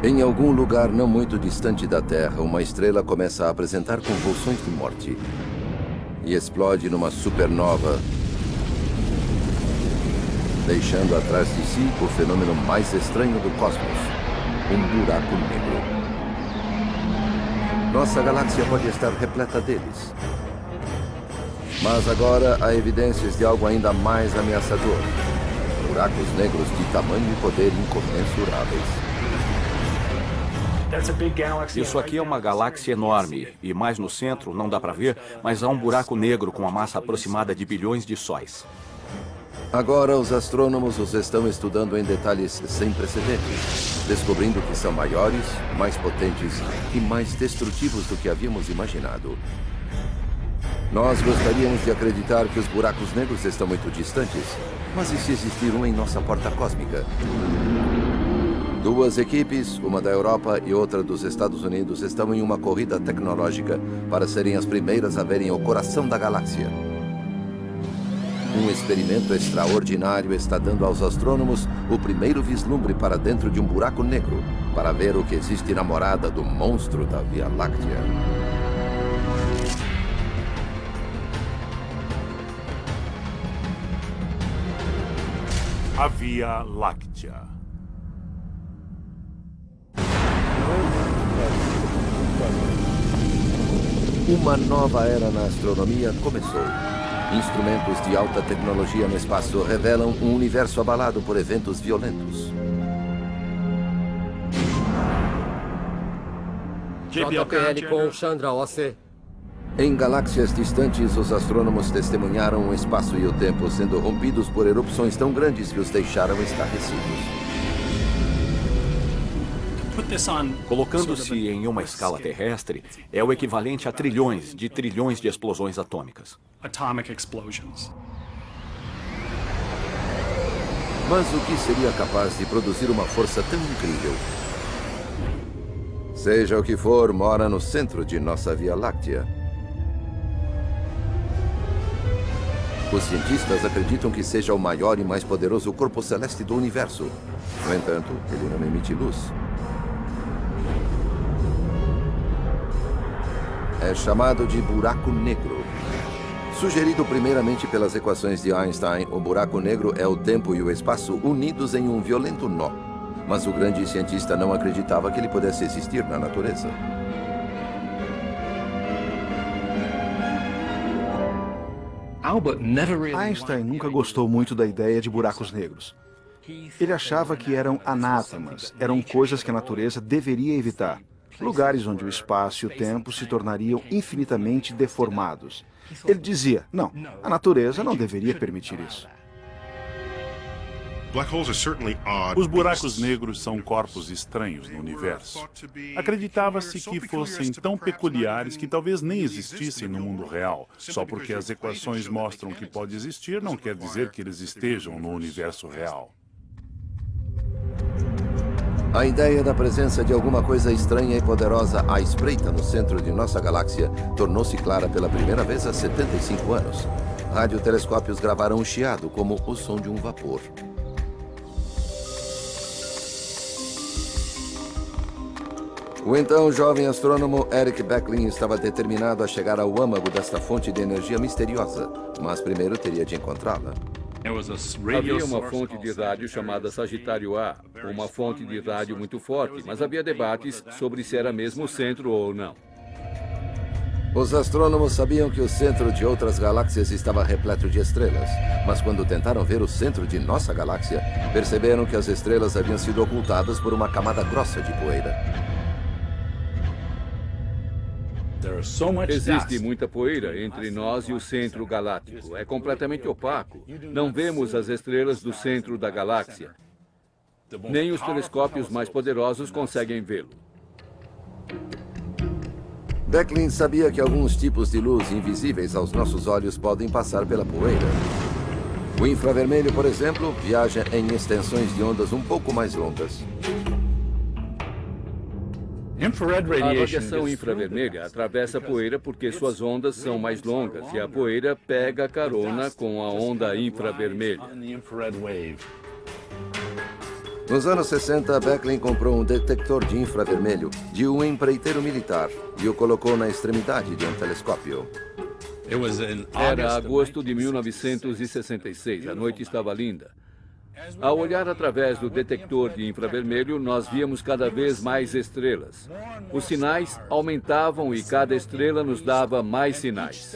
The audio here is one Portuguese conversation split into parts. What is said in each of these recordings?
Em algum lugar não muito distante da Terra, uma estrela começa a apresentar convulsões de morte e explode numa supernova, deixando atrás de si o fenômeno mais estranho do cosmos, um buraco negro. Nossa galáxia pode estar repleta deles. Mas agora há evidências de algo ainda mais ameaçador. Buracos negros de tamanho e poder incomensuráveis. Isso aqui é uma galáxia enorme, e mais no centro, não dá para ver, mas há um buraco negro com uma massa aproximada de bilhões de sóis. Agora os astrônomos os estão estudando em detalhes sem precedentes, descobrindo que são maiores, mais potentes e mais destrutivos do que havíamos imaginado. Nós gostaríamos de acreditar que os buracos negros estão muito distantes, mas e se existir um em nossa porta cósmica? Duas equipes, uma da Europa e outra dos Estados Unidos, estão em uma corrida tecnológica para serem as primeiras a verem o coração da galáxia. Um experimento extraordinário está dando aos astrônomos o primeiro vislumbre para dentro de um buraco negro, para ver o que existe na morada do monstro da Via Láctea. A Via Láctea. Uma nova era na astronomia começou. Instrumentos de alta tecnologia no espaço revelam um universo abalado por eventos violentos. JPL com Chandra OC. Em galáxias distantes, os astrônomos testemunharam o espaço e o tempo sendo rompidos por erupções tão grandes que os deixaram estarrecidos. Colocando-se em uma escala terrestre, é o equivalente a trilhões de explosões atômicas. Mas o que seria capaz de produzir uma força tão incrível? Seja o que for, mora no centro de nossa Via Láctea. Os cientistas acreditam que seja o maior e mais poderoso corpo celeste do universo. No entanto, ele não emite luz. É chamado de buraco negro. Sugerido primeiramente pelas equações de Einstein, o buraco negro é o tempo e o espaço unidos em um violento nó. Mas o grande cientista não acreditava que ele pudesse existir na natureza. Einstein nunca gostou muito da ideia de buracos negros. Ele achava que eram anátemas, eram coisas que a natureza deveria evitar. Lugares onde o espaço e o tempo se tornariam infinitamente deformados. Ele dizia, não, a natureza não deveria permitir isso. Os buracos negros são corpos estranhos no universo. Acreditava-se que fossem tão peculiares que talvez nem existissem no mundo real. Só porque as equações mostram que pode existir, não quer dizer que eles estejam no universo real. A ideia da presença de alguma coisa estranha e poderosa à espreita no centro de nossa galáxia tornou-se clara pela primeira vez há 75 anos. Radiotelescópios gravaram um chiado como o som de um vapor. O então jovem astrônomo Eric Becklin estava determinado a chegar ao âmago desta fonte de energia misteriosa, mas primeiro teria de encontrá-la. Havia uma fonte de rádio chamada Sagitário A, uma fonte de rádio muito forte, mas havia debates sobre se era mesmo o centro ou não. Os astrônomos sabiam que o centro de outras galáxias estava repleto de estrelas, mas quando tentaram ver o centro de nossa galáxia, perceberam que as estrelas haviam sido ocultadas por uma camada grossa de poeira. Existe muita poeira entre nós e o centro galáctico. É completamente opaco. Não vemos as estrelas do centro da galáxia. Nem os telescópios mais poderosos conseguem vê-lo. Becklin sabia que alguns tipos de luz invisíveis aos nossos olhos podem passar pela poeira. O infravermelho, por exemplo, viaja em extensões de ondas um pouco mais longas. A radiação infravermelha atravessa a poeira porque suas ondas são mais longas e a poeira pega carona com a onda infravermelha. Nos anos 60, Beckley comprou um detector de infravermelho de um empreiteiro militar e o colocou na extremidade de um telescópio. Era agosto de 1966. A noite estava linda. Ao olhar através do detector de infravermelho, nós víamos cada vez mais estrelas. Os sinais aumentavam e cada estrela nos dava mais sinais.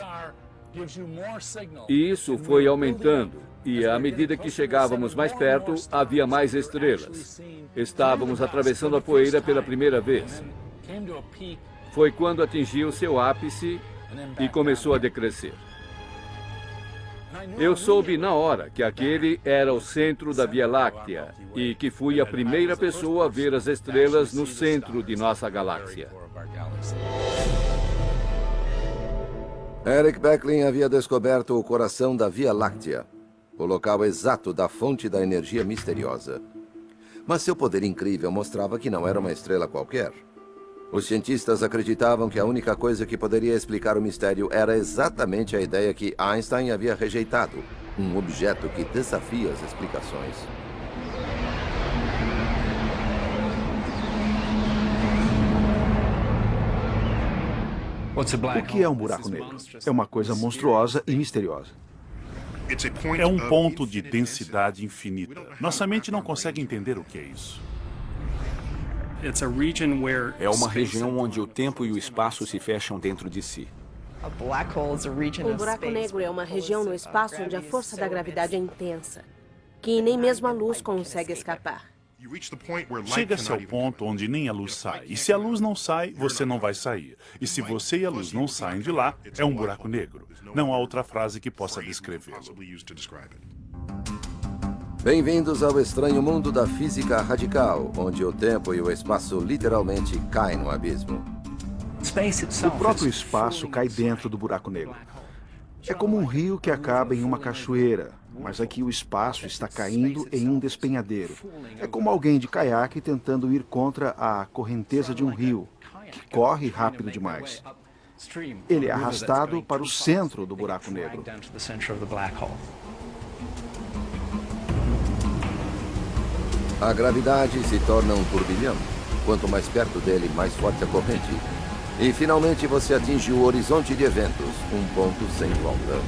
E isso foi aumentando. E à medida que chegávamos mais perto, havia mais estrelas. Estávamos atravessando a poeira pela primeira vez. Foi quando atingiu seu ápice e começou a decrescer. Eu soube na hora que aquele era o centro da Via Láctea e que fui a primeira pessoa a ver as estrelas no centro de nossa galáxia. Eric Beckley havia descoberto o coração da Via Láctea, o local exato da fonte da energia misteriosa. Mas seu poder incrível mostrava que não era uma estrela qualquer. Os cientistas acreditavam que a única coisa que poderia explicar o mistério era exatamente a ideia que Einstein havia rejeitado, um objeto que desafia as explicações. O que é um buraco negro? É uma coisa monstruosa e misteriosa. É um ponto de densidade infinita. Nossa mente não consegue entender o que é isso. É uma região onde o tempo e o espaço se fecham dentro de si. Um buraco negro é uma região no espaço onde a força da gravidade é intensa, que nem mesmo a luz consegue escapar. Chega-se ao ponto onde nem a luz sai. E se a luz não sai, você não vai sair. E se você e a luz não saem de lá, é um buraco negro. Não há outra frase que possa descrevê-lo. Bem-vindos ao estranho mundo da física radical, onde o tempo e o espaço literalmente caem no abismo. O próprio espaço cai dentro do buraco negro. É como um rio que acaba em uma cachoeira, mas aqui o espaço está caindo em um despenhadeiro. É como alguém de caiaque tentando ir contra a correnteza de um rio, que corre rápido demais. Ele é arrastado para o centro do buraco negro. A gravidade se torna um turbilhão. Quanto mais perto dele, mais forte a corrente. E finalmente você atinge o horizonte de eventos, um ponto sem volta.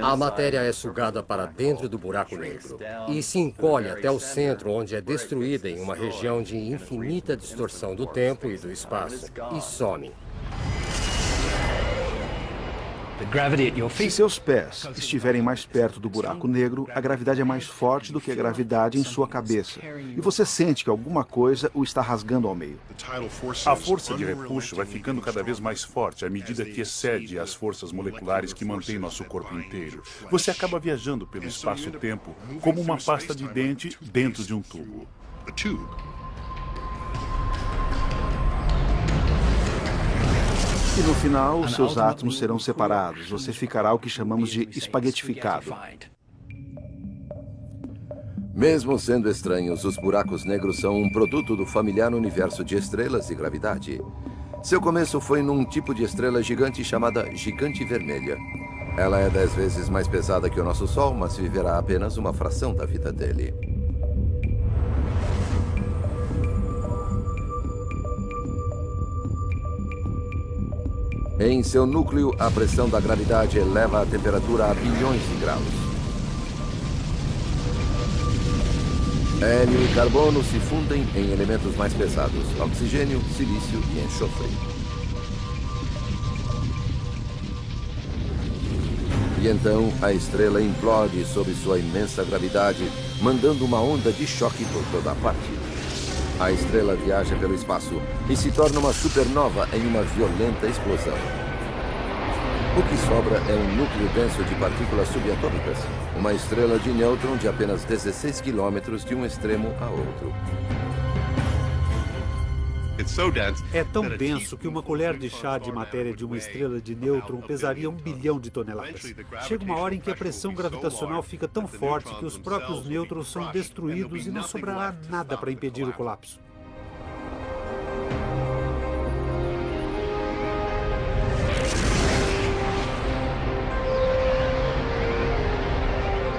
A matéria é sugada para dentro do buraco negro e se encolhe até o centro, onde é destruída em uma região de infinita distorção do tempo e do espaço, e some. Se seus pés estiverem mais perto do buraco negro, a gravidade é mais forte do que a gravidade em sua cabeça. E você sente que alguma coisa o está rasgando ao meio. A força de repuxo vai ficando cada vez mais forte à medida que excede as forças moleculares que mantêm nosso corpo inteiro. Você acaba viajando pelo espaço-tempo como uma pasta de dente dentro de um tubo. E no final, os seus átomos serão separados. Você ficará o que chamamos de espaguetificado. Mesmo sendo estranhos, os buracos negros são um produto do familiar universo de estrelas e gravidade. Seu começo foi num tipo de estrela gigante chamada Gigante Vermelha. Ela é 10 vezes mais pesada que o nosso Sol, mas viverá apenas uma fração da vida dele. Em seu núcleo, a pressão da gravidade eleva a temperatura a bilhões de graus. Hélio e carbono se fundem em elementos mais pesados, oxigênio, silício e enxofre. E então, a estrela implode sob sua imensa gravidade, mandando uma onda de choque por toda a parte. A estrela viaja pelo espaço e se torna uma supernova em uma violenta explosão. O que sobra é um núcleo denso de partículas subatômicas, uma estrela de nêutron de apenas 16 quilômetros de um extremo a outro. É tão denso que uma colher de chá de matéria de uma estrela de nêutron pesaria 1 bilhão de toneladas. Chega uma hora em que a pressão gravitacional fica tão forte que os próprios nêutrons são destruídos e não sobrará nada para impedir o colapso.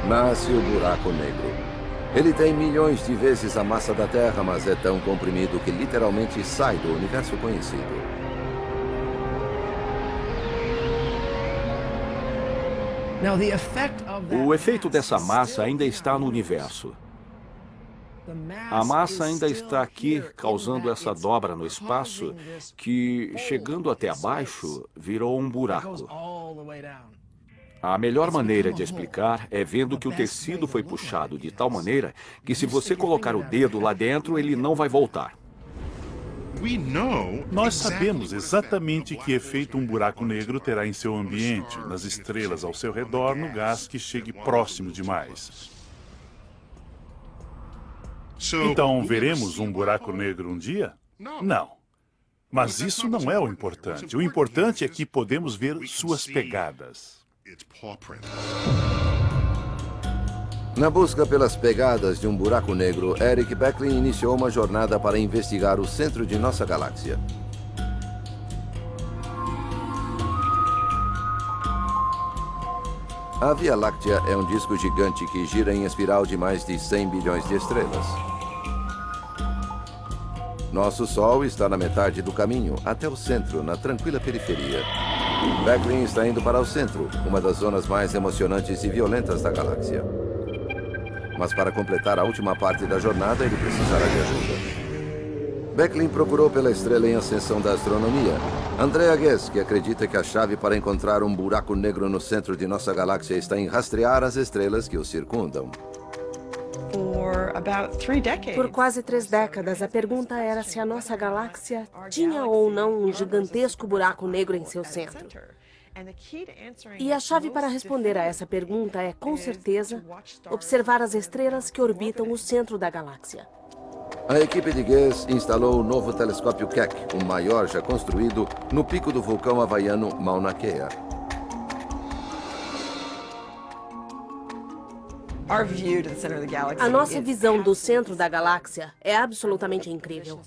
Nasce o buraco negro. Ele tem milhões de vezes a massa da Terra, mas é tão comprimido que literalmente sai do universo conhecido. O efeito dessa massa ainda está no universo. A massa ainda está aqui, causando essa dobra no espaço, que, chegando até abaixo, virou um buraco. A melhor maneira de explicar é vendo que o tecido foi puxado de tal maneira que, se você colocar o dedo lá dentro, ele não vai voltar. Nós sabemos exatamente que efeito um buraco negro terá em seu ambiente, nas estrelas ao seu redor, no gás que chegue próximo demais. Então, veremos um buraco negro um dia? Não. Mas isso não é o importante. O importante é que podemos ver suas pegadas. Na busca pelas pegadas de um buraco negro, Eric Becklin iniciou uma jornada para investigar o centro de nossa galáxia. A Via Láctea é um disco gigante que gira em espiral de mais de 100 bilhões de estrelas. Nosso Sol está na metade do caminho, até o centro, na tranquila periferia. Becklin está indo para o centro, uma das zonas mais emocionantes e violentas da galáxia. Mas para completar a última parte da jornada, ele precisará de ajuda. Becklin procurou pela estrela em ascensão da astronomia, Andrea Ghez, que acredita que a chave para encontrar um buraco negro no centro de nossa galáxia está em rastrear as estrelas que o circundam. Por quase 3 décadas, a pergunta era se a nossa galáxia tinha ou não um gigantesco buraco negro em seu centro. E a chave para responder a essa pergunta é, com certeza, observar as estrelas que orbitam o centro da galáxia. A equipe de Ghez instalou o novo telescópio Keck, o maior já construído, no pico do vulcão havaiano Mauna Kea. A nossa visão do centro da galáxia é absolutamente incrível.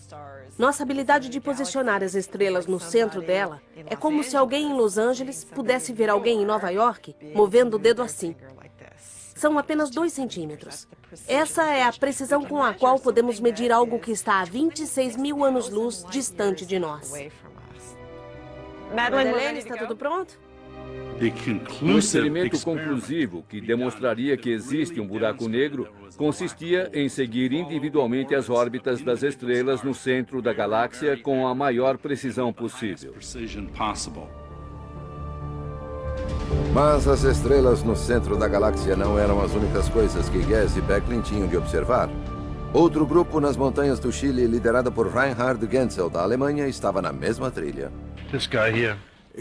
Nossa habilidade de posicionar as estrelas no centro dela é como se alguém em Los Angeles pudesse ver alguém em Nova York movendo o dedo assim. São apenas 2 centímetros. Essa é a precisão com a qual podemos medir algo que está a 26 mil anos-luz distante de nós. Madeleine, está tudo pronto? O experimento conclusivo, que demonstraria que existe um buraco negro, consistia em seguir individualmente as órbitas das estrelas no centro da galáxia com a maior precisão possível. Mas as estrelas no centro da galáxia não eram as únicas coisas que Ghez e Becklin tinham de observar. Outro grupo nas montanhas do Chile, liderado por Reinhard Genzel, da Alemanha, estava na mesma trilha.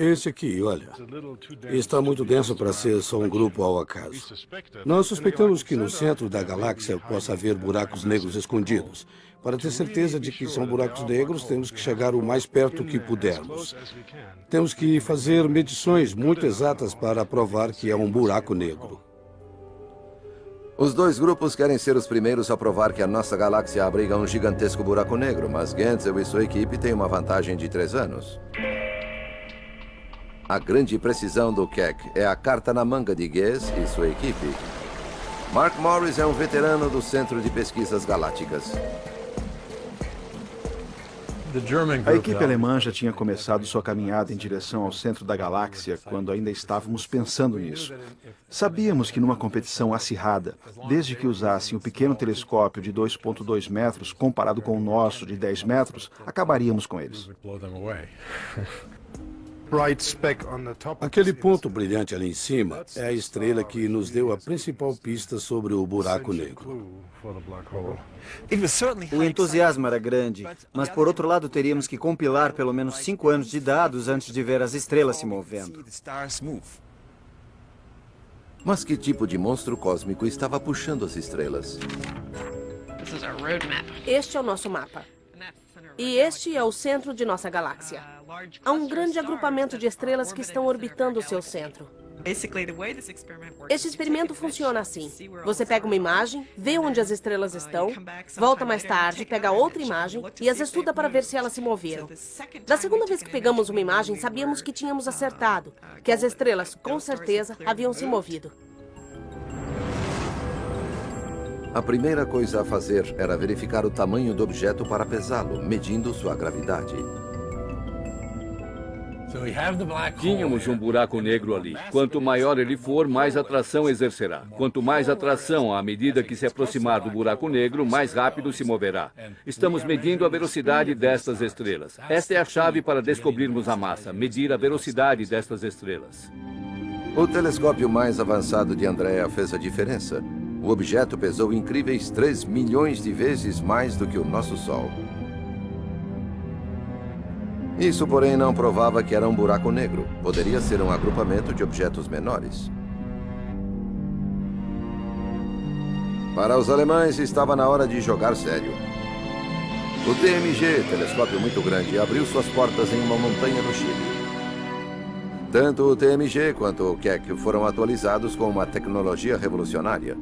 Esse aqui, olha, está muito denso para ser só um grupo ao acaso. Nós suspeitamos que no centro da galáxia possa haver buracos negros escondidos. Para ter certeza de que são buracos negros, temos que chegar o mais perto que pudermos. Temos que fazer medições muito exatas para provar que é um buraco negro. Os 2 grupos querem ser os primeiros a provar que a nossa galáxia abriga um gigantesco buraco negro, mas Genzel e sua equipe têm uma vantagem de 3 anos. A grande precisão do Keck é a carta na manga de Ghez e sua equipe. Mark Morris é um veterano do Centro de Pesquisas Galácticas. A equipe alemã já tinha começado sua caminhada em direção ao centro da galáxia quando ainda estávamos pensando nisso. Sabíamos que numa competição acirrada, desde que usassem o pequeno telescópio de 2,2 metros comparado com o nosso de 10 metros, acabaríamos com eles. Aquele ponto brilhante ali em cima é a estrela que nos deu a principal pista sobre o buraco negro. O entusiasmo era grande, mas por outro lado teríamos que compilar pelo menos 5 anos de dados antes de ver as estrelas se movendo. Mas que tipo de monstro cósmico estava puxando as estrelas? Este é o nosso mapa. E este é o centro de nossa galáxia. Há um grande agrupamento de estrelas que estão orbitando o seu centro. Este experimento funciona assim. Você pega uma imagem, vê onde as estrelas estão, volta mais tarde, pega outra imagem e as estuda para ver se elas se moveram. Da segunda vez que pegamos uma imagem, sabíamos que tínhamos acertado, que as estrelas, com certeza, haviam se movido. A primeira coisa a fazer era verificar o tamanho do objeto para pesá-lo, medindo sua gravidade. Tínhamos um buraco negro ali. Quanto maior ele for, mais atração exercerá. Quanto mais atração, à medida que se aproximar do buraco negro, mais rápido se moverá. Estamos medindo a velocidade destas estrelas. Esta é a chave para descobrirmos a massa, medir a velocidade destas estrelas. O telescópio mais avançado de Andrea fez a diferença. O objeto pesou incríveis 3 milhões de vezes mais do que o nosso Sol. Isso, porém, não provava que era um buraco negro. Poderia ser um agrupamento de objetos menores. Para os alemães, estava na hora de jogar sério. O TMG, telescópio muito grande, abriu suas portas em uma montanha no Chile. Tanto o TMG quanto o Keck foram atualizados com uma tecnologia revolucionária.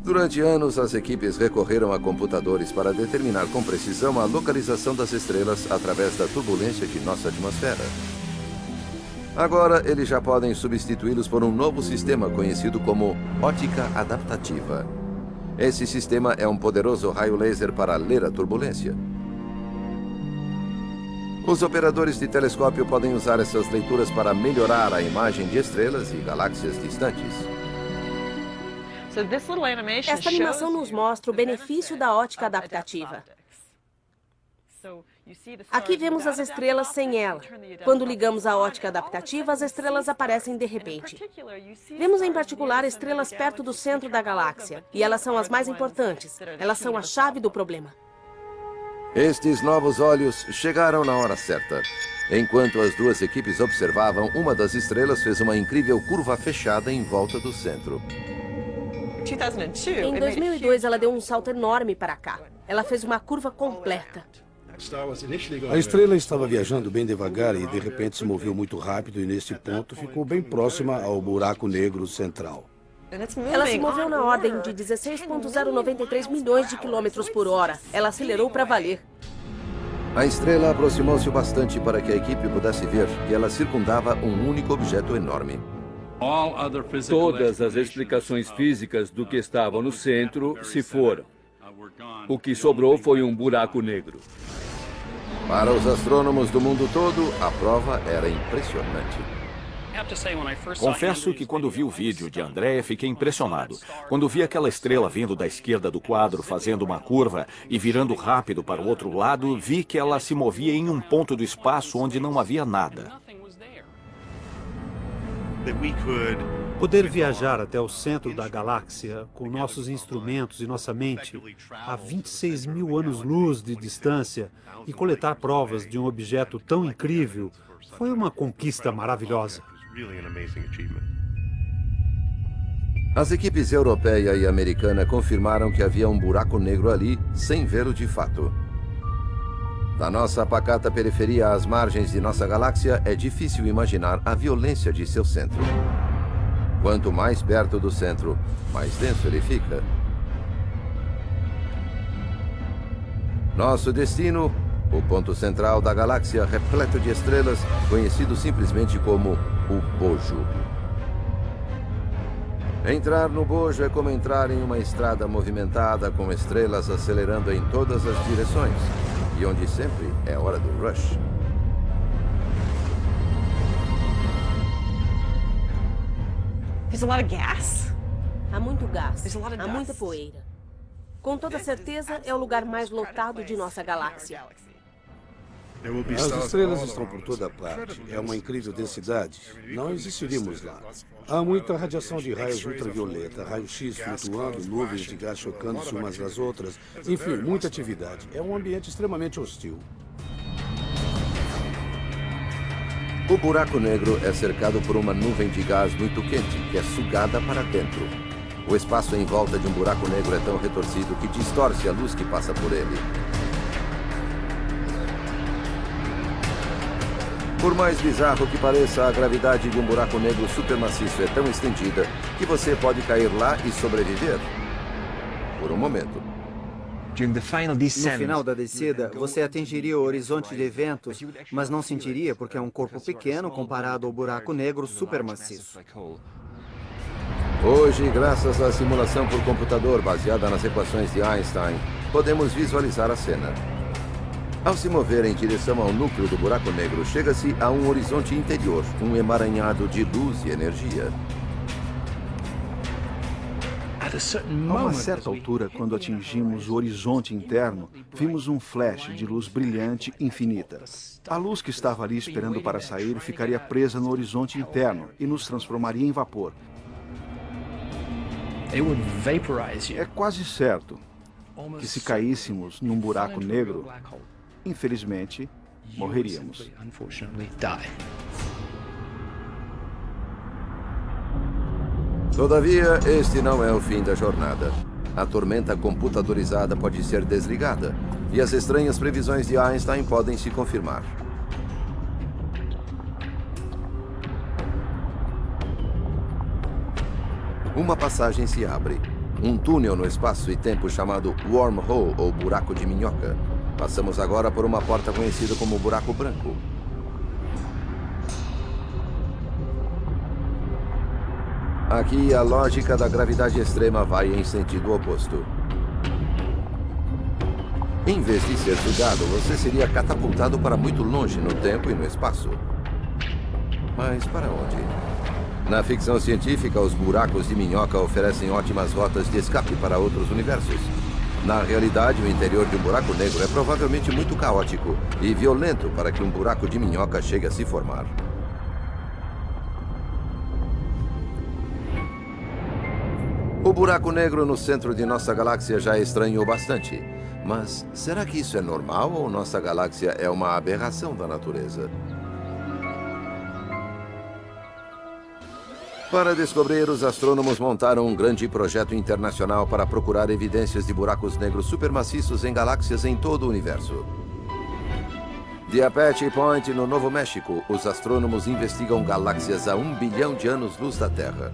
Durante anos, as equipes recorreram a computadores para determinar com precisão a localização das estrelas através da turbulência de nossa atmosfera. Agora, eles já podem substituí-los por um novo sistema conhecido como ótica adaptativa. Esse sistema é um poderoso raio laser para ler a turbulência. Os operadores de telescópio podem usar essas leituras para melhorar a imagem de estrelas e galáxias distantes. Esta animação nos mostra o benefício da ótica adaptativa. Aqui vemos as estrelas sem ela. Quando ligamos a ótica adaptativa, as estrelas aparecem de repente. Vemos em particular estrelas perto do centro da galáxia, e elas são as mais importantes. Elas são a chave do problema. Estes novos olhos chegaram na hora certa. Enquanto as duas equipes observavam, uma das estrelas fez uma incrível curva fechada em volta do centro. Em 2002, ela deu um salto enorme para cá. Ela fez uma curva completa. A estrela estava viajando bem devagar e, de repente, se moveu muito rápido e, neste ponto, ficou bem próxima ao buraco negro central. Ela se moveu na ordem de 16,093 milhões de quilômetros por hora. Ela acelerou para valer. A estrela aproximou-se bastante para que a equipe pudesse ver que ela circundava um único objeto enorme. Todas as explicações físicas do que estava no centro se foram. O que sobrou foi um buraco negro. Para os astrônomos do mundo todo, a prova era impressionante. Confesso que quando vi o vídeo de Andrea, fiquei impressionado. Quando vi aquela estrela vindo da esquerda do quadro, fazendo uma curva e virando rápido para o outro lado, vi que ela se movia em um ponto do espaço onde não havia nada. Poder viajar até o centro da galáxia com nossos instrumentos e nossa mente a 26 mil anos-luz de distância e coletar provas de um objeto tão incrível foi uma conquista maravilhosa. As equipes europeia e americana confirmaram que havia um buraco negro ali, sem vê-lo de fato. Da nossa pacata periferia às margens de nossa galáxia, é difícil imaginar a violência de seu centro. Quanto mais perto do centro, mais denso ele fica. Nosso destino, o ponto central da galáxia repleto de estrelas, conhecido simplesmente como o Bojo. Entrar no Bojo é como entrar em uma estrada movimentada com estrelas acelerando em todas as direções, e onde sempre é hora do rush. Há muito gás, há muita poeira. Com toda certeza, é o lugar mais lotado de nossa galáxia. As estrelas estão por toda parte. É uma incrível densidade. Não existiríamos lá. Há muita radiação de raios ultravioleta, raio-x flutuando, nuvens de gás chocando-se umas das outras. Enfim, muita atividade. É um ambiente extremamente hostil. O buraco negro é cercado por uma nuvem de gás muito quente, que é sugada para dentro. O espaço em volta de um buraco negro é tão retorcido que distorce a luz que passa por ele. Por mais bizarro que pareça, a gravidade de um buraco negro supermaciço é tão estendida que você pode cair lá e sobreviver. Por um momento. No final da descida, você atingiria o horizonte de eventos, mas não sentiria porque é um corpo pequeno comparado ao buraco negro supermaciço. Hoje, graças à simulação por computador baseada nas equações de Einstein, podemos visualizar a cena. Ao se mover em direção ao núcleo do buraco negro, chega-se a um horizonte interior, um emaranhado de luz e energia. A uma certa altura, quando atingimos o horizonte interno, vimos um flash de luz brilhante infinita. A luz que estava ali esperando para sair ficaria presa no horizonte interno e nos transformaria em vapor. É quase certo que se caíssemos num buraco negro, infelizmente, morreríamos. Todavia, este não é o fim da jornada. A tormenta computadorizada pode ser desligada e as estranhas previsões de Einstein podem se confirmar. Uma passagem se abre. Um túnel no espaço e tempo chamado Wormhole, ou buraco de minhoca. Passamos agora por uma porta conhecida como buraco branco. Aqui, a lógica da gravidade extrema vai em sentido oposto. Em vez de ser sugado, você seria catapultado para muito longe no tempo e no espaço. Mas para onde? Na ficção científica, os buracos de minhoca oferecem ótimas rotas de escape para outros universos. Na realidade, o interior de um buraco negro é provavelmente muito caótico e violento para que um buraco de minhoca chegue a se formar. O buraco negro no centro de nossa galáxia já estranhou bastante. Mas será que isso é normal ou nossa galáxia é uma aberração da natureza? Para descobrir, os astrônomos montaram um grande projeto internacional para procurar evidências de buracos negros supermaciços em galáxias em todo o universo. De Apache Point, no Novo México, os astrônomos investigam galáxias a 1 bilhão de anos-luz da Terra.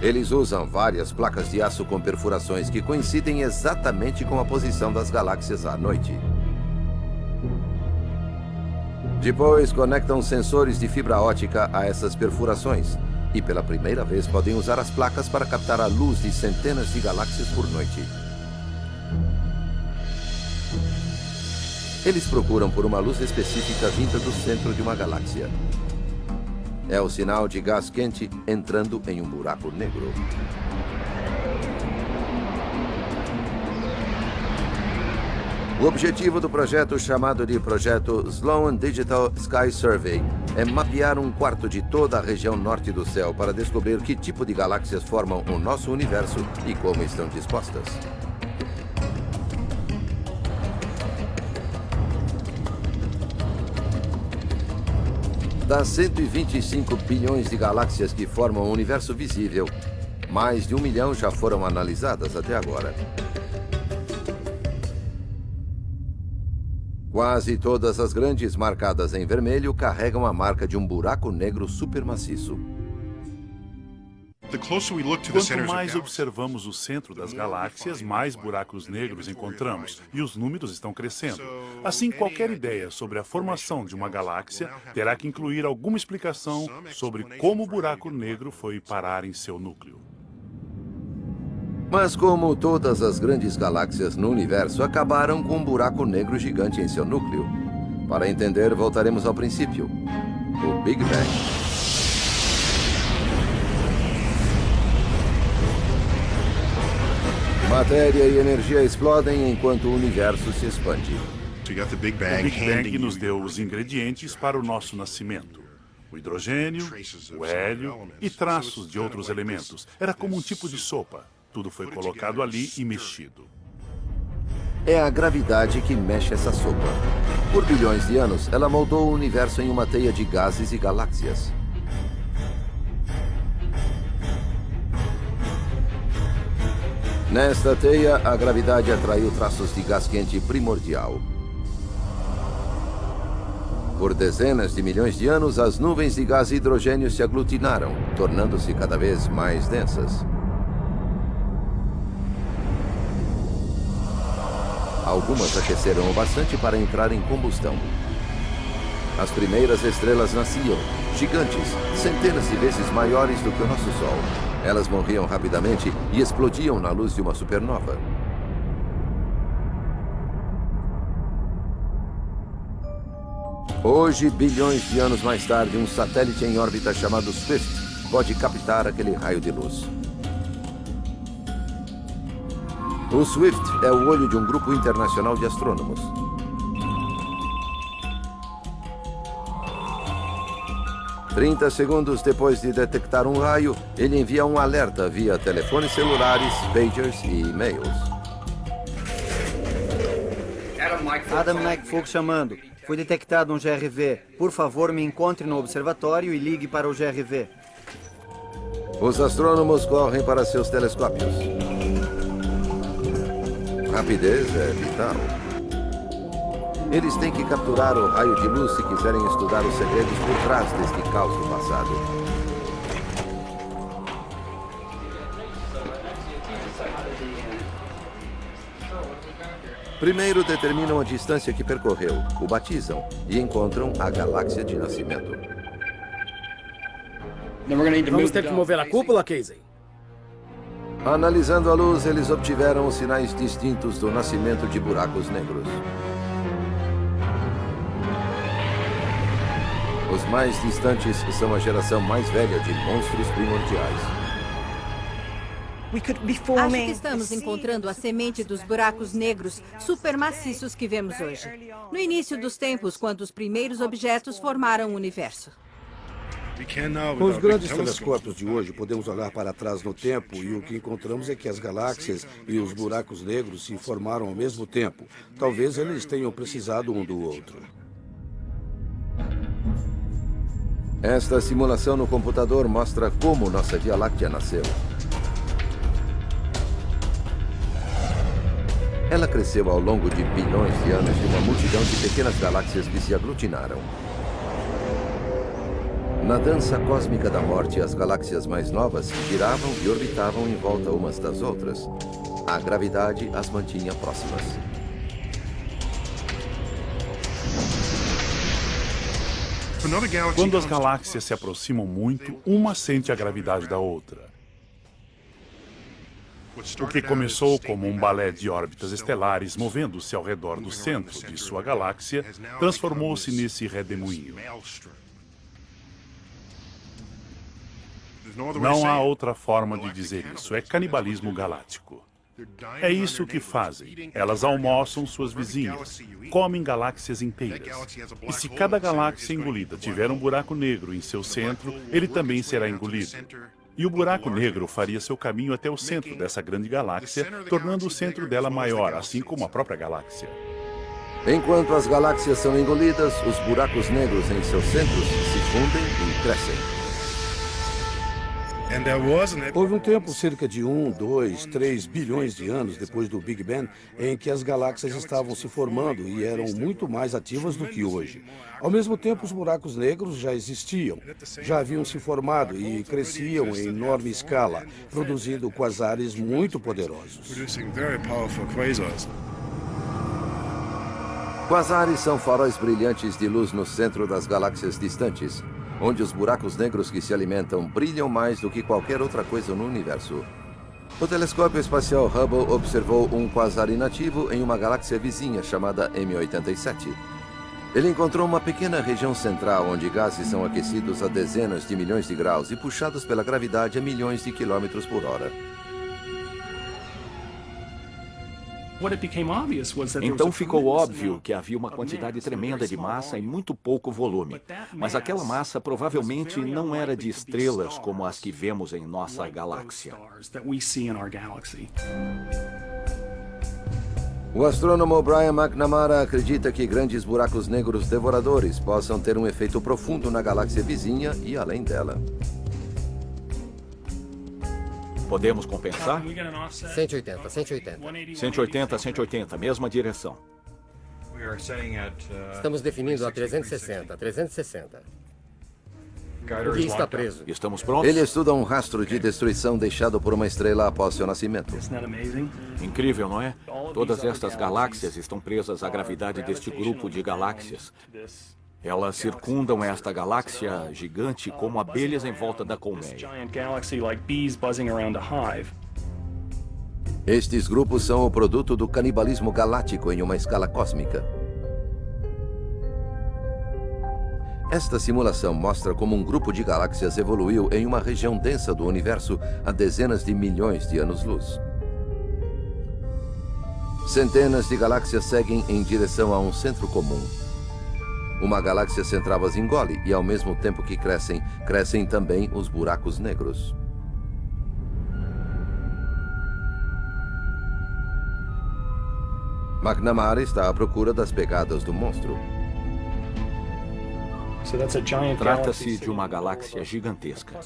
Eles usam várias placas de aço com perfurações que coincidem exatamente com a posição das galáxias à noite. Depois, conectam sensores de fibra ótica a essas perfurações e, pela primeira vez, podem usar as placas para captar a luz de centenas de galáxias por noite. Eles procuram por uma luz específica vinda do centro de uma galáxia. É o sinal de gás quente entrando em um buraco negro. O objetivo do projeto, chamado de Projeto Sloan Digital Sky Survey, é mapear um quarto de toda a região norte do céu para descobrir que tipo de galáxias formam o nosso universo e como estão dispostas. Das 125 bilhões de galáxias que formam o universo visível, mais de 1 milhão já foram analisadas até agora. Quase todas as grandes marcadas em vermelho carregam a marca de um buraco negro supermaciço. Quanto mais observamos o centro das galáxias, mais buracos negros encontramos, e os números estão crescendo. Assim, qualquer ideia sobre a formação de uma galáxia terá que incluir alguma explicação sobre como o buraco negro foi parar em seu núcleo. Mas como todas as grandes galáxias no universo acabaram com um buraco negro gigante em seu núcleo. Para entender, voltaremos ao princípio, o Big Bang. Matéria e energia explodem enquanto o universo se expande. O Big Bang nos deu os ingredientes para o nosso nascimento. O hidrogênio, o hélio e traços de outros elementos. Era como um tipo de sopa. Tudo foi colocado ali e mexido. É a gravidade que mexe essa sopa. Por bilhões de anos, ela moldou o universo em uma teia de gases e galáxias. Nesta teia, a gravidade atraiu traços de gás quente primordial. Por dezenas de milhões de anos, as nuvens de gás e hidrogênio se aglutinaram, tornando-se cada vez mais densas. Algumas aqueceram o bastante para entrar em combustão. As primeiras estrelas nasciam, gigantes, centenas de vezes maiores do que o nosso Sol. Elas morriam rapidamente e explodiam na luz de uma supernova. Hoje, bilhões de anos mais tarde, um satélite em órbita chamado Swift pode captar aquele raio de luz. O Swift é o olho de um grupo internacional de astrônomos. Trinta segundos depois de detectar um raio, ele envia um alerta via telefones celulares, pagers e e-mails. Adam Mike chamando. Foi detectado um GRV. Por favor, me encontre no observatório e ligue para o GRV. Os astrônomos correm para seus telescópios. Rapidez é vital. Eles têm que capturar o raio de luz se quiserem estudar os segredos por trás deste caos do passado. Primeiro determinam a distância que percorreu, o batizam e encontram a galáxia de nascimento. Vamos ter que mover a cúpula, Casey. Analisando a luz, eles obtiveram os sinais distintos do nascimento de buracos negros. Os mais distantes são a geração mais velha de monstros primordiais. Acho que estamos encontrando a semente dos buracos negros supermaciços que vemos hoje. No início dos tempos, quando os primeiros objetos formaram o universo. Com os grandes telescópios de hoje, podemos olhar para trás no tempo e o que encontramos é que as galáxias e os buracos negros se formaram ao mesmo tempo. Talvez eles tenham precisado um do outro. Esta simulação no computador mostra como nossa Via Láctea nasceu. Ela cresceu ao longo de bilhões de anos de uma multidão de pequenas galáxias que se aglutinaram. Na dança cósmica da morte, as galáxias mais novas giravam e orbitavam em volta umas das outras. A gravidade as mantinha próximas. Quando as galáxias se aproximam muito, uma sente a gravidade da outra. O que começou como um balé de órbitas estelares movendo-se ao redor do centro de sua galáxia, transformou-se nesse redemoinho. Não há outra forma de dizer isso. É canibalismo galáctico. É isso que fazem. Elas almoçam suas vizinhas, comem galáxias inteiras. E se cada galáxia engolida tiver um buraco negro em seu centro, ele também será engolido. E o buraco negro faria seu caminho até o centro dessa grande galáxia, tornando o centro dela maior, assim como a própria galáxia. Enquanto as galáxias são engolidas, os buracos negros em seus centros se fundem e crescem. Houve um tempo, cerca de 1, 2, 3 bilhões de anos depois do Big Bang, em que as galáxias estavam se formando e eram muito mais ativas do que hoje. Ao mesmo tempo, os buracos negros já existiam, já haviam se formado e cresciam em enorme escala, produzindo quasares muito poderosos. Quasares são faróis brilhantes de luz no centro das galáxias distantes, onde os buracos negros que se alimentam brilham mais do que qualquer outra coisa no universo. O telescópio espacial Hubble observou um quasar inativo em uma galáxia vizinha chamada M87. Ele encontrou uma pequena região central onde gases são aquecidos a dezenas de milhões de graus e puxados pela gravidade a milhões de quilômetros por hora. Então ficou óbvio que havia uma quantidade tremenda de massa e muito pouco volume. Mas aquela massa provavelmente não era de estrelas como as que vemos em nossa galáxia. O astrônomo Brian McNamara acredita que grandes buracos negros devoradores possam ter um efeito profundo na galáxia vizinha e além dela. Podemos compensar? 180, 180. 180, 180, mesma direção. Estamos definindo a 360, 360. O guia está preso. Estamos prontos? Ele estuda um rastro de destruição deixado por uma estrela após seu nascimento. Incrível, não é? Todas estas galáxias estão presas à gravidade deste grupo de galáxias. Elas circundam esta galáxia gigante como abelhas em volta da colmeia. Estes grupos são o produto do canibalismo galáctico em uma escala cósmica. Esta simulação mostra como um grupo de galáxias evoluiu em uma região densa do universo há dezenas de milhões de anos-luz. Centenas de galáxias seguem em direção a um centro comum. Uma galáxia central as engole e, ao mesmo tempo que crescem, crescem também os buracos negros. McNamara está à procura das pegadas do monstro. Trata-se de uma galáxia gigantesca,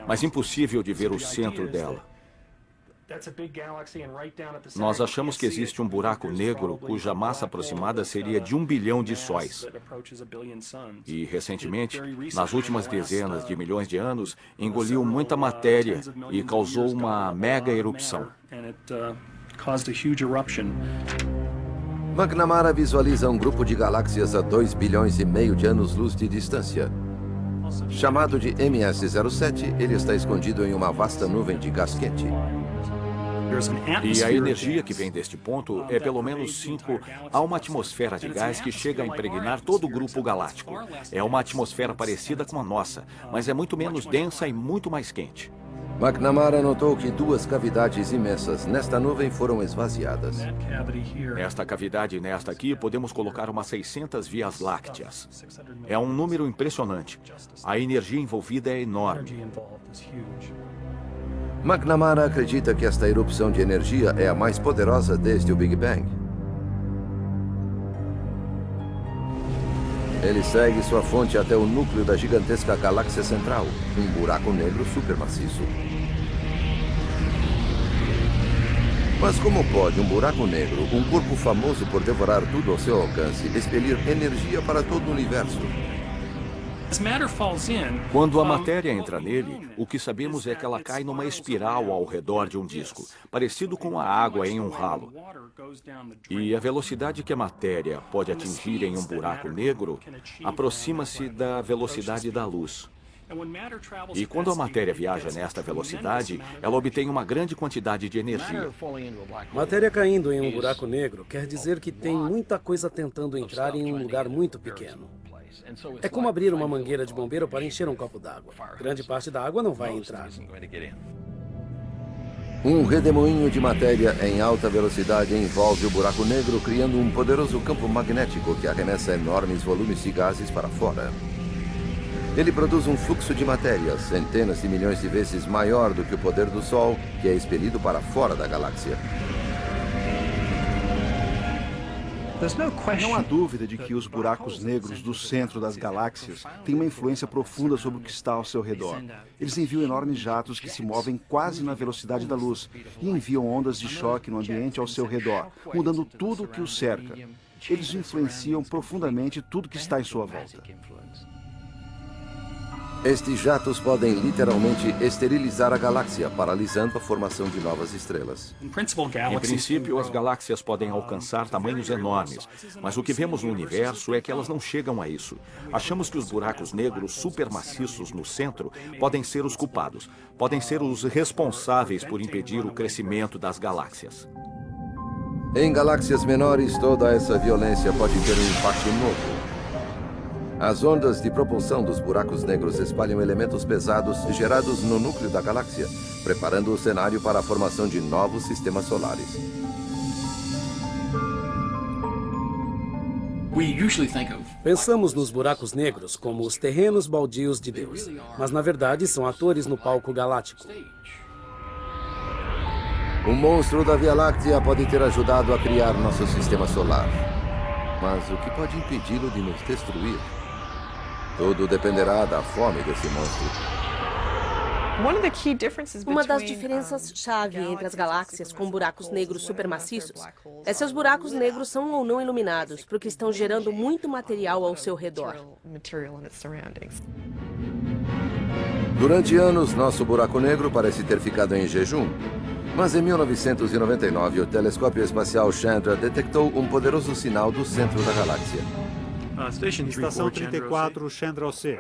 mas impossível de ver o centro dela. Nós achamos que existe um buraco negro cuja massa aproximada seria de 1 bilhão de sóis. E, recentemente, nas últimas dezenas de milhões de anos, engoliu muita matéria e causou uma mega erupção. McNamara visualiza um grupo de galáxias a 2 bilhões e meio de anos-luz de distância. Chamado de MS-07, ele está escondido em uma vasta nuvem de gás quente. E a energia que vem deste ponto é pelo menos 5 a uma atmosfera de gás que chega a impregnar todo o grupo galáctico. É uma atmosfera parecida com a nossa, mas é muito menos densa e muito mais quente. McNamara notou que 2 cavidades imensas nesta nuvem foram esvaziadas. Nesta cavidade e nesta aqui, podemos colocar umas 600 vias lácteas. É um número impressionante. A energia envolvida é enorme. McNamara acredita que esta erupção de energia é a mais poderosa desde o Big Bang. Ele segue sua fonte até o núcleo da gigantesca galáxia central, um buraco negro supermaciço. Mas como pode um buraco negro, um corpo famoso por devorar tudo ao seu alcance, expelir energia para todo o universo? Quando a matéria entra nele, o que sabemos é que ela cai numa espiral ao redor de um disco, parecido com a água em um ralo. E a velocidade que a matéria pode atingir em um buraco negro aproxima-se da velocidade da luz. E quando a matéria viaja nesta velocidade, ela obtém uma grande quantidade de energia. Matéria caindo em um buraco negro quer dizer que tem muita coisa tentando entrar em um lugar muito pequeno. É como abrir uma mangueira de bombeiro para encher um copo d'água. Grande parte da água não vai entrar. Um redemoinho de matéria em alta velocidade envolve o buraco negro, criando um poderoso campo magnético que arremessa enormes volumes de gases para fora. Ele produz um fluxo de matéria centenas de milhões de vezes maior do que o poder do Sol, que é expelido para fora da galáxia. Não há dúvida de que os buracos negros do centro das galáxias têm uma influência profunda sobre o que está ao seu redor. Eles enviam enormes jatos que se movem quase na velocidade da luz e enviam ondas de choque no ambiente ao seu redor, mudando tudo o que o cerca. Eles influenciam profundamente tudo que está em sua volta. Estes jatos podem literalmente esterilizar a galáxia, paralisando a formação de novas estrelas. Em princípio, as galáxias podem alcançar tamanhos enormes, mas o que vemos no universo é que elas não chegam a isso. Achamos que os buracos negros supermaciços no centro podem ser os culpados, podem ser os responsáveis por impedir o crescimento das galáxias. Em galáxias menores, toda essa violência pode ter um impacto novo. As ondas de propulsão dos buracos negros espalham elementos pesados gerados no núcleo da galáxia, preparando o cenário para a formação de novos sistemas solares. Pensamos nos buracos negros como os terrenos baldios de Deus, mas na verdade são atores no palco galáctico. O monstro da Via Láctea pode ter ajudado a criar nosso sistema solar. Mas o que pode impedi-lo de nos destruir? Tudo dependerá da fome desse monstro. Uma das diferenças-chave entre as galáxias com buracos negros supermaciços é se os buracos negros são ou não iluminados, porque estão gerando muito material ao seu redor. Durante anos, nosso buraco negro parece ter ficado em jejum. Mas em 1999, o telescópio espacial Chandra detectou um poderoso sinal do centro da galáxia. Estação 34, Chandra C.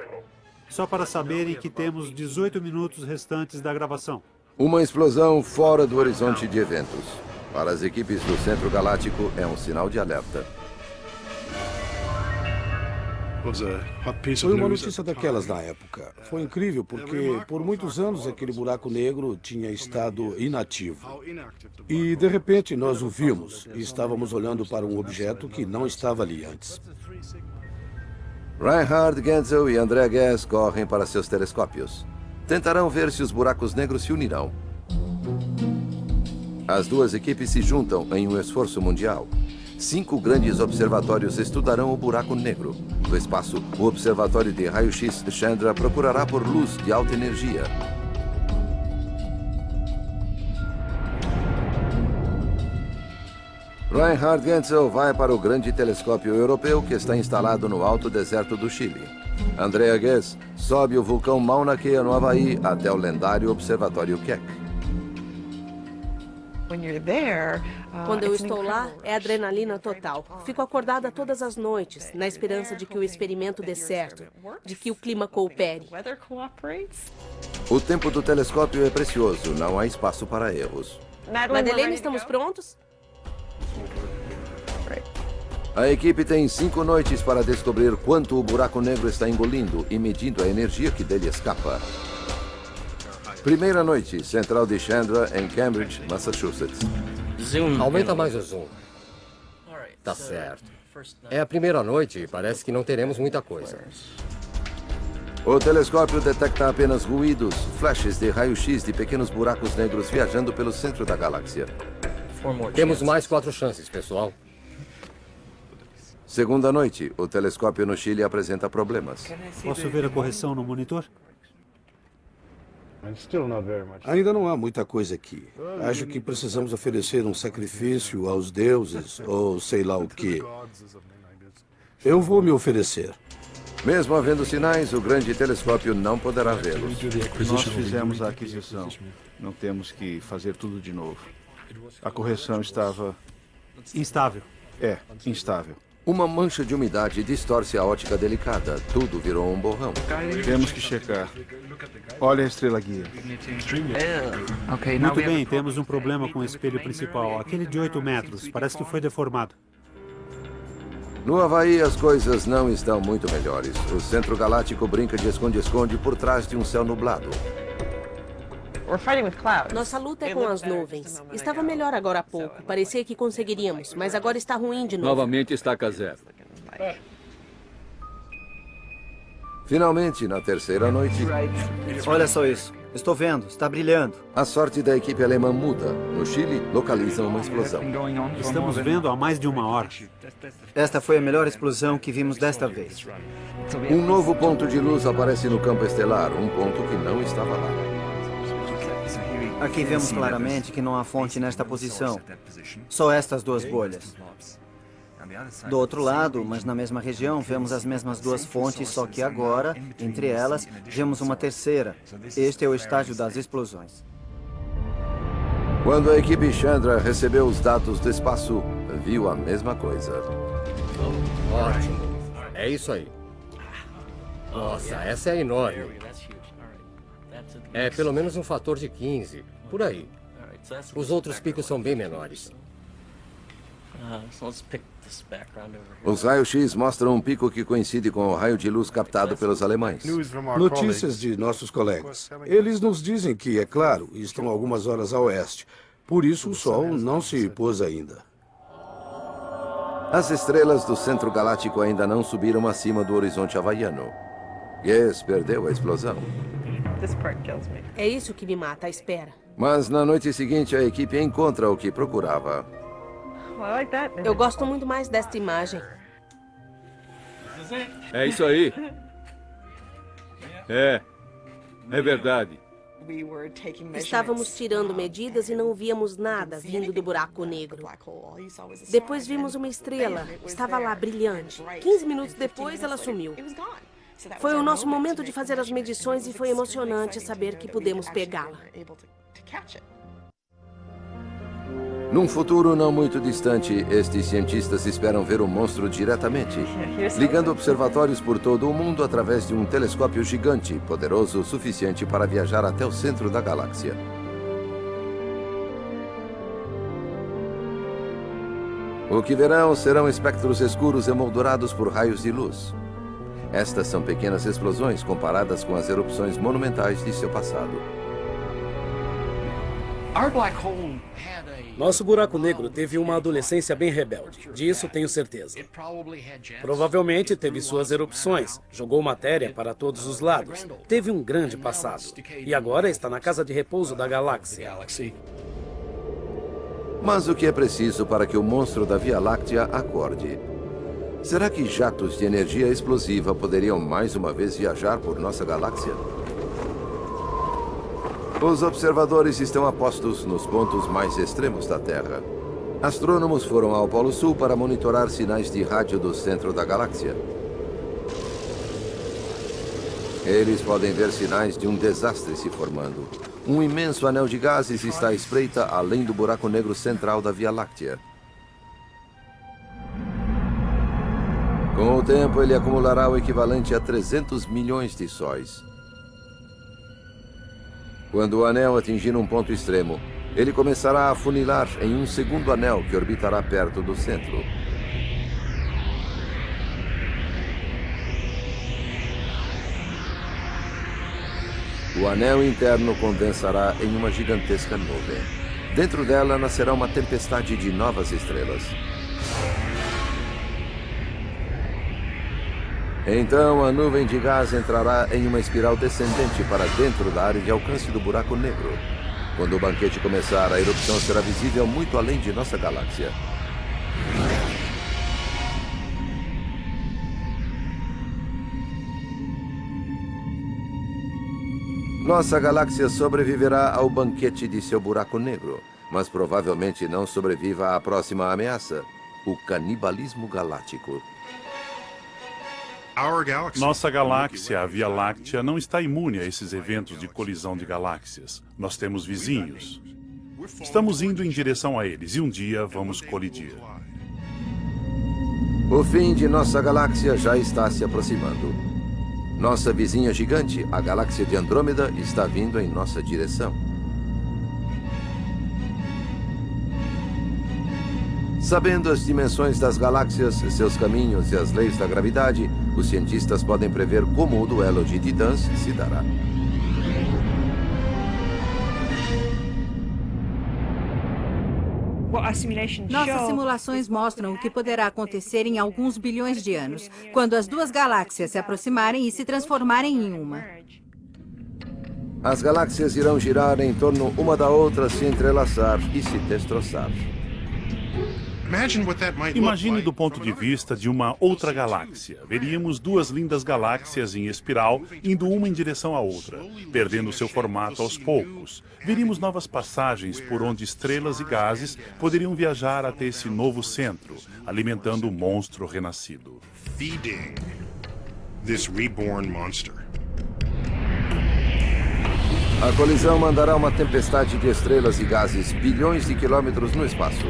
Só para saberem que temos 18 minutos restantes da gravação. Uma explosão fora do horizonte de eventos. Para as equipes do Centro Galáctico, é um sinal de alerta. Foi uma notícia daquelas na época. Foi incrível porque, por muitos anos, aquele buraco negro tinha estado inativo. E, de repente, nós o vimos e estávamos olhando para um objeto que não estava ali antes. Reinhard Genzel e André Guess correm para seus telescópios. Tentarão ver se os buracos negros se unirão. As duas equipes se juntam em um esforço mundial. 5 grandes observatórios estudarão o buraco negro. Do espaço, o Observatório de Raio-X Chandra procurará por luz de alta energia. Reinhard Genzel vai para o grande telescópio europeu que está instalado no alto deserto do Chile. Andrea Guess sobe o vulcão Mauna Kea no Havaí até o lendário Observatório Keck. Quando eu estou lá, é adrenalina total. Fico acordada todas as noites, na esperança de que o experimento dê certo, de que o clima coopere. O tempo do telescópio é precioso, não há espaço para erros. Madeleine, estamos prontos? A equipe tem 5 noites para descobrir quanto o buraco negro está engolindo e medindo a energia que dele escapa. Primeira noite, central de Chandra, em Cambridge, Massachusetts. Aumenta mais o zoom. Tá certo. É a primeira noite e parece que não teremos muita coisa. O telescópio detecta apenas ruídos, flashes de raio-x de pequenos buracos negros viajando pelo centro da galáxia. Temos mais 4 chances, pessoal. Segunda noite, o telescópio no Chile apresenta problemas. Posso ver a correção no monitor? Ainda não há muita coisa aqui. Acho que precisamos oferecer um sacrifício aos deuses, ou sei lá o quê. Eu vou me oferecer. Mesmo havendo sinais, o grande telescópio não poderá vê-los. Nós fizemos a aquisição. Não temos que fazer tudo de novo. A correção estava... instável. É, instável. Uma mancha de umidade distorce a ótica delicada. Tudo virou um borrão. Temos que checar. Olha a estrela guia. Muito bem, temos um problema com o espelho principal. Aquele de 8 metros. Parece que foi deformado. No Havaí, as coisas não estão muito melhores. O Centro Galáctico brinca de esconde-esconde por trás de um céu nublado. Nossa luta é com as nuvens. Estava melhor agora há pouco. Parecia que conseguiríamos, mas agora está ruim de novo. Novamente estaca zero. Finalmente, na terceira noite... Olha só isso. Estou vendo. Está brilhando. A sorte da equipe alemã muda. No Chile, localizam uma explosão. Estamos vendo há mais de 1 hora. Esta foi a melhor explosão que vimos desta vez. Um novo ponto de luz aparece no campo estelar, um ponto que não estava lá. Aqui vemos claramente que não há fonte nesta posição. Só estas 2 bolhas. Do outro lado, mas na mesma região, vemos as mesmas 2 fontes, só que agora, entre elas, vemos uma terceira. Este é o estágio das explosões. Quando a equipe Chandra recebeu os dados do espaço, viu a mesma coisa. Ótimo. É isso aí. Nossa, essa é enorme. É pelo menos um fator de 15, por aí. Os outros picos são bem menores. Os raios-x mostram um pico que coincide com o raio de luz captado pelos alemães. Notícias de nossos colegas. Eles nos dizem que, é claro, estão algumas horas a oeste. Por isso o Sol não se pôs ainda. As estrelas do Centro Galáctico ainda não subiram acima do horizonte havaiano. Guess perdeu a explosão. É isso que me mata, a espera. Mas na noite seguinte a equipe encontra o que procurava. Eu gosto muito mais desta imagem. É isso aí. É verdade. Estávamos tirando medidas e não víamos nada vindo do buraco negro. Depois vimos uma estrela. Estava lá, brilhante. 15 minutos depois, ela sumiu. Foi o nosso momento de fazer as medições e foi emocionante saber que pudemos pegá-la. Num futuro não muito distante, estes cientistas esperam ver o monstro diretamente, ligando observatórios por todo o mundo através de um telescópio gigante, poderoso o suficiente para viajar até o centro da galáxia. O que verão serão espectros escuros emoldurados por raios de luz. Estas são pequenas explosões comparadas com as erupções monumentais de seu passado. Nosso buraco negro teve uma adolescência bem rebelde. Disso tenho certeza. Provavelmente teve suas erupções, jogou matéria para todos os lados, teve um grande passado. E agora está na casa de repouso da galáxia. Mas o que é preciso para que o monstro da Via Láctea acorde? Será que jatos de energia explosiva poderiam mais uma vez viajar por nossa galáxia? Os observadores estão apostos nos pontos mais extremos da Terra. Astrônomos foram ao Polo Sul para monitorar sinais de rádio do centro da galáxia. Eles podem ver sinais de um desastre se formando. Um imenso anel de gases está à espreita além do buraco negro central da Via Láctea. Com o tempo, ele acumulará o equivalente a 300 milhões de sóis. Quando o anel atingir um ponto extremo, ele começará a afunilar em um segundo anel que orbitará perto do centro. O anel interno condensará em uma gigantesca nuvem. Dentro dela nascerá uma tempestade de novas estrelas. Então, a nuvem de gás entrará em uma espiral descendente para dentro da área de alcance do buraco negro. Quando o banquete começar, a erupção será visível muito além de nossa galáxia. Nossa galáxia sobreviverá ao banquete de seu buraco negro, mas provavelmente não sobreviva à próxima ameaça, o canibalismo galáctico. Nossa galáxia, a Via Láctea, não está imune a esses eventos de colisão de galáxias. Nós temos vizinhos. Estamos indo em direção a eles e um dia vamos colidir. O fim de nossa galáxia já está se aproximando. Nossa vizinha gigante, a galáxia de Andrômeda, está vindo em nossa direção. Sabendo as dimensões das galáxias, seus caminhos e as leis da gravidade, os cientistas podem prever como o duelo de titãs se dará. Nossas simulações mostram o que poderá acontecer em alguns bilhões de anos, quando as duas galáxias se aproximarem e se transformarem em uma. As galáxias irão girar em torno uma da outra, se entrelaçar e se destroçar. Imagine do ponto de vista de uma outra galáxia. Veríamos duas lindas galáxias em espiral, indo uma em direção à outra, perdendo seu formato aos poucos. Veríamos novas passagens por onde estrelas e gases poderiam viajar até esse novo centro, alimentando o monstro renascido. A colisão mandará uma tempestade de estrelas e gases bilhões de quilômetros no espaço.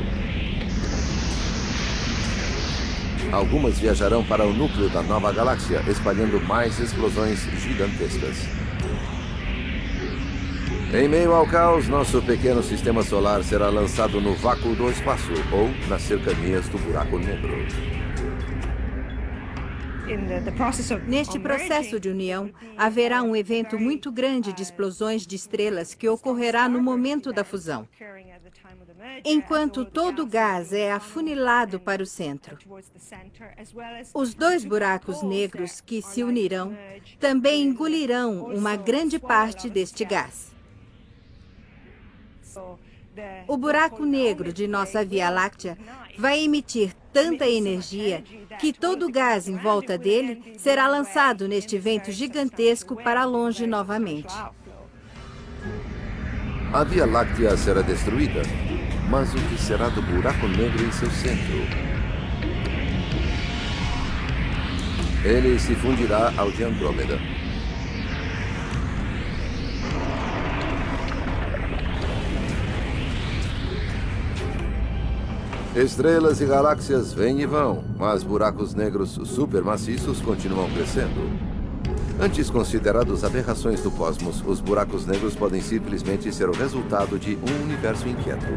Algumas viajarão para o núcleo da nova galáxia, espalhando mais explosões gigantescas. Em meio ao caos, nosso pequeno sistema solar será lançado no vácuo do espaço ou nas cercanias do buraco negro. Neste processo de união, haverá um evento muito grande de explosões de estrelas que ocorrerá no momento da fusão. Enquanto todo o gás é afunilado para o centro, os dois buracos negros que se unirão também engolirão uma grande parte deste gás. O buraco negro de nossa Via Láctea vai emitir tanta energia que todo o gás em volta dele será lançado neste vento gigantesco para longe novamente. A Via Láctea será destruída, mas o que será do buraco negro em seu centro? Ele se fundirá ao de Andrômeda. Estrelas e galáxias vêm e vão, mas buracos negros supermaciços continuam crescendo. Antes considerados aberrações do cosmos, os buracos negros podem simplesmente ser o resultado de um universo inquieto.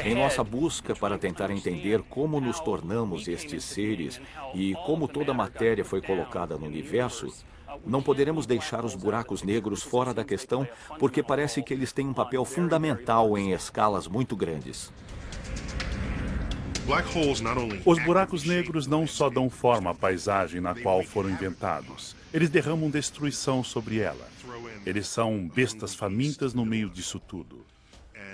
Em nossa busca para tentar entender como nos tornamos estes seres e como toda a matéria foi colocada no universo, não poderemos deixar os buracos negros fora da questão, porque parece que eles têm um papel fundamental em escalas muito grandes. Os buracos negros não só dão forma à paisagem na qual foram inventados, eles derramam destruição sobre ela. Eles são bestas famintas no meio disso tudo.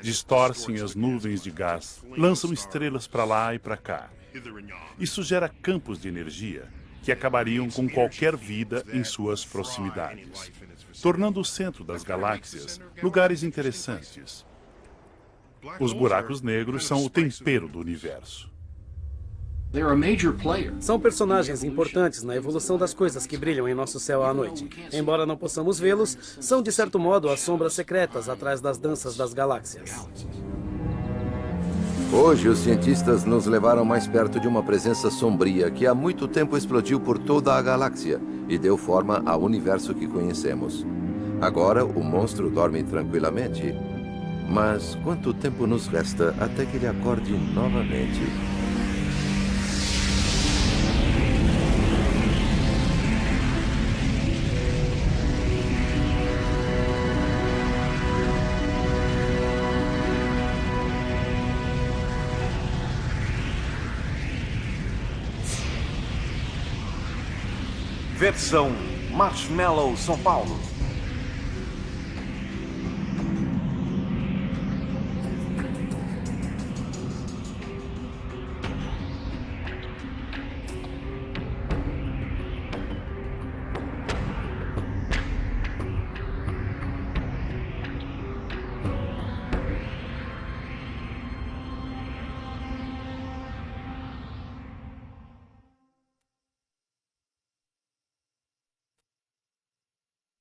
Distorcem as nuvens de gás, lançam estrelas para lá e para cá. Isso gera campos de energia que acabariam com qualquer vida em suas proximidades, tornando o centro das galáxias lugares interessantes. Os buracos negros são o tempero do universo. São personagens importantes na evolução das coisas que brilham em nosso céu à noite. Embora não possamos vê-los, são de certo modo as sombras secretas atrás das danças das galáxias. Hoje, os cientistas nos levaram mais perto de uma presença sombria que há muito tempo explodiu por toda a galáxia e deu forma ao universo que conhecemos. Agora, o monstro dorme tranquilamente. Mas quanto tempo nos resta até que ele acorde novamente? Versão Marshmallow São Paulo.